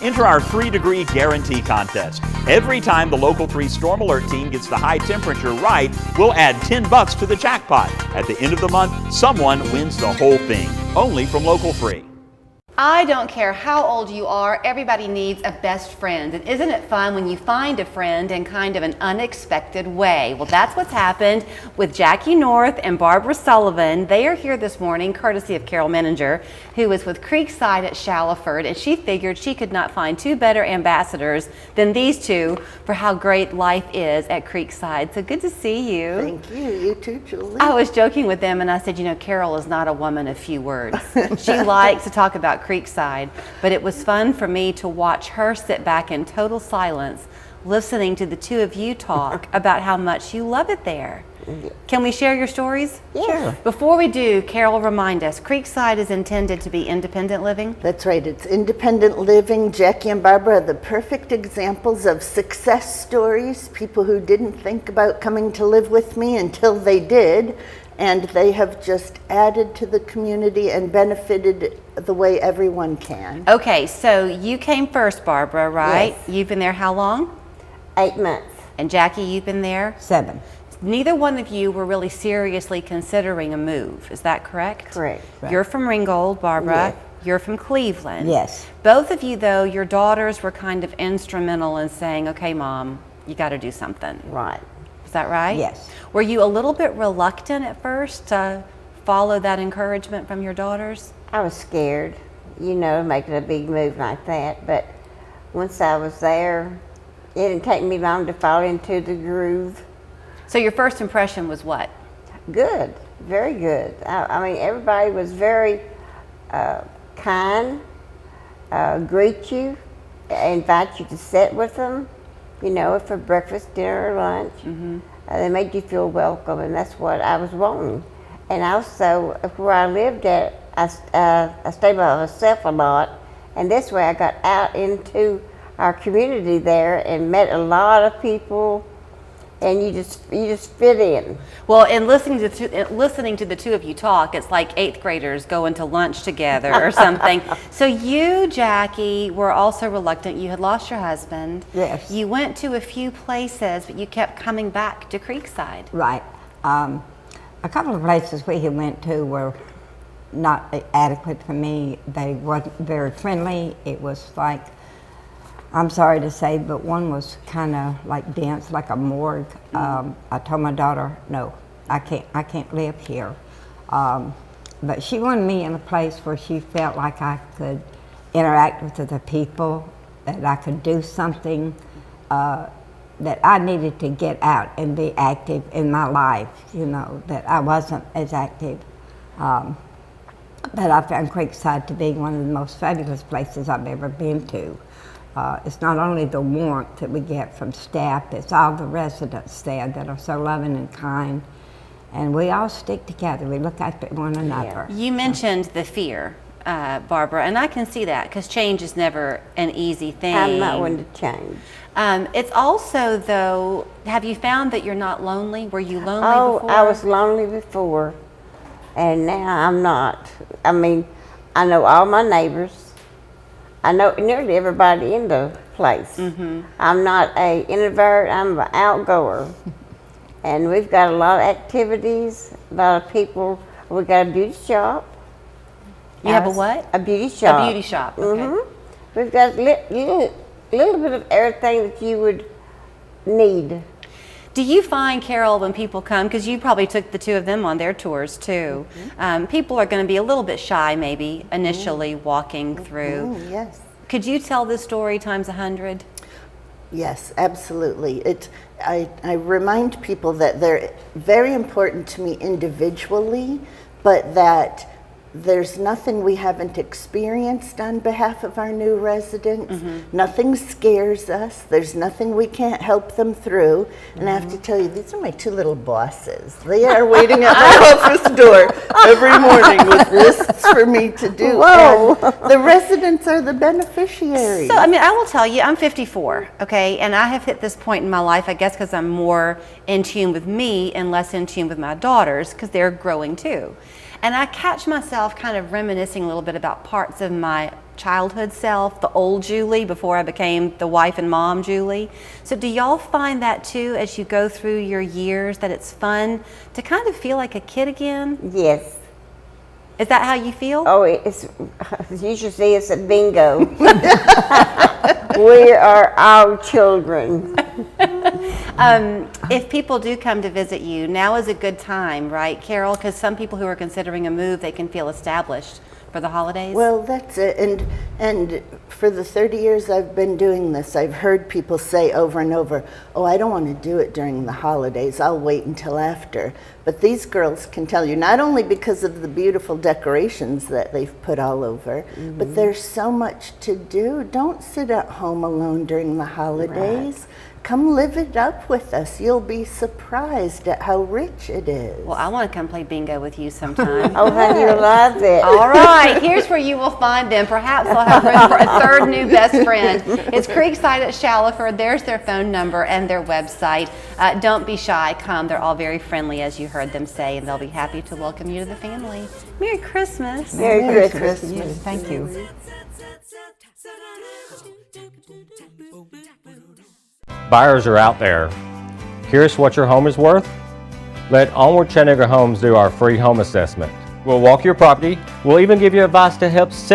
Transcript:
Enter our 3-degree guarantee contest. Every time the Local 3 Storm Alert team gets the high temperature right, we'll add $10 to the jackpot. At the end of the month, someone wins the whole thing. Only from Local 3. I don't care how old you are, everybody needs a best friend. And isn't it fun when you find a friend in kind of an unexpected way? Well, that's what's happened with Jackie North and Barbara Sullivan. They are here this morning, courtesy of Carol Menninger, who is with Creekside at Shallowford, and she figured she could not find two better ambassadors than these two for how great life is at Creekside. So good to see you. Thank you. You too, Julie. I was joking with them and I said, you know, Carol is not a woman of few words. She likes to talk about Creekside, but it was fun for me to watch her sit back in total silence, listening to the two of you talk about how much you love it there. Can we share your stories? Yeah. Sure. Before we do, Carol, remind us, Creekside is intended to be independent living? That's right. It's independent living. Jackie and Barbara are the perfect examples of success stories, people who didn't think about coming to live with me until they did. And they have just added to the community and benefited the way everyone can. Okay, so you came first, Barbara, right? Yes. You've been there how long? 8 months. And Jackie, you've been there? 7. Neither one of you were really seriously considering a move, is that correct? Correct. Right. You're from Ringgold, Barbara. Yes. You're from Cleveland. Yes. Both of you, though, your daughters were kind of instrumental in saying, okay, Mom, you got to do something. Right. Is that right? Yes. Were you a little bit reluctant at first to follow that encouragement from your daughters? I was scared, you know, making a big move like that. But once I was there, it didn't take me long to fall into the groove. So your first impression was what? Good. Very good. I mean, everybody was very kind, greet you, invite you to sit with them, you know, for breakfast, dinner, or lunch. Mm-hmm. They made you feel welcome, and that's what I was wanting. And also, where I lived at, I stayed by myself a lot, and this way I got out into our community there and met a lot of people, and you just fit in. Well, and listening to the two of you talk, it's like 8th graders going to lunch together or something. So you, Jackie, were also reluctant. You had lost your husband. Yes. You went to a few places, but you kept coming back to Creekside. Right. A couple of places we had went to were not adequate for me. They weren't very friendly. It was like, I'm sorry to say, but one was kind of like dense, like a morgue. I told my daughter, no, I can't live here. But she wanted me in a place where she felt like I could interact with other people, that I could do something, that I needed to get out and be active in my life, you know, that I wasn't as active. But I found Creekside to be one of the most fabulous places I've ever been to. It's not only the warmth that we get from staff, it's all the residents there that are so loving and kind. And we all stick together, we look after one another. You mentioned the fear, Barbara, and I can see that because change is never an easy thing. I'm not one to change. It's also, though, have you found that you're not lonely? Were you lonely before? I was lonely before, and now I'm not. I mean, I know all my neighbors. I know nearly everybody in the place. Mm-hmm. I'm not an introvert, I'm an outgoer. And we've got a lot of activities, a lot of people. We got a beauty shop. You have a what? A beauty shop. A beauty shop, okay. Mm-hmm. We've got a little bit of everything that you would need. Do you find, Carol, when people come, because you probably took the two of them on their tours too, people are going to be a little bit shy maybe initially walking through. Yes. Could you tell this story times 100? Yes, absolutely. I remind people that they're very important to me individually, but that there's nothing we haven't experienced on behalf of our new residents. Nothing scares us. There's nothing we can't help them through. And I have to tell you, these are my two little bosses. They are waiting at my office door every morning with lists for me to do. Whoa. And the residents are the beneficiaries. So, I mean, I will tell you, I'm 54, okay, and I have hit this point in my life, I guess because I'm more in tune with me and less in tune with my daughters because they're growing too. And I catch myself kind of reminiscing a little bit about parts of my childhood self, the old Julie, before I became the wife and mom Julie. So do y'all find that too as you go through your years, that it's fun to kind of feel like a kid again? Yes. Is that how you feel? Oh, you should see us at bingo. We are our children. If people do come to visit you, now is a good time, right, Carol? Because some people who are considering a move, they can feel established for the holidays. Well, that's it. And for the 30 years I've been doing this, I've heard people say over and over, oh, I don't want to do it during the holidays. I'll wait until after. But these girls can tell you, not only because of the beautiful decorations that they've put all over, but there's so much to do. Don't sit at home alone during the holidays. Right. Come live it up with us. You'll be surprised at how rich it is. Well, I want to come play bingo with you sometime. Oh, honey, you'll love it. All right, here's where you will find them. Perhaps they'll have room for a third new best friend. It's Creekside at Shallowford. There's their phone number and their website. Don't be shy. Come. They're all very friendly, as you heard them say, and they'll be happy to welcome you to the family. Merry Christmas. Merry Christmas. Yes, thank you. Buyers are out there. Curious what your home is worth? Let Onward Chattanooga Homes do our free home assessment. We'll walk your property. We'll even give you advice to help sell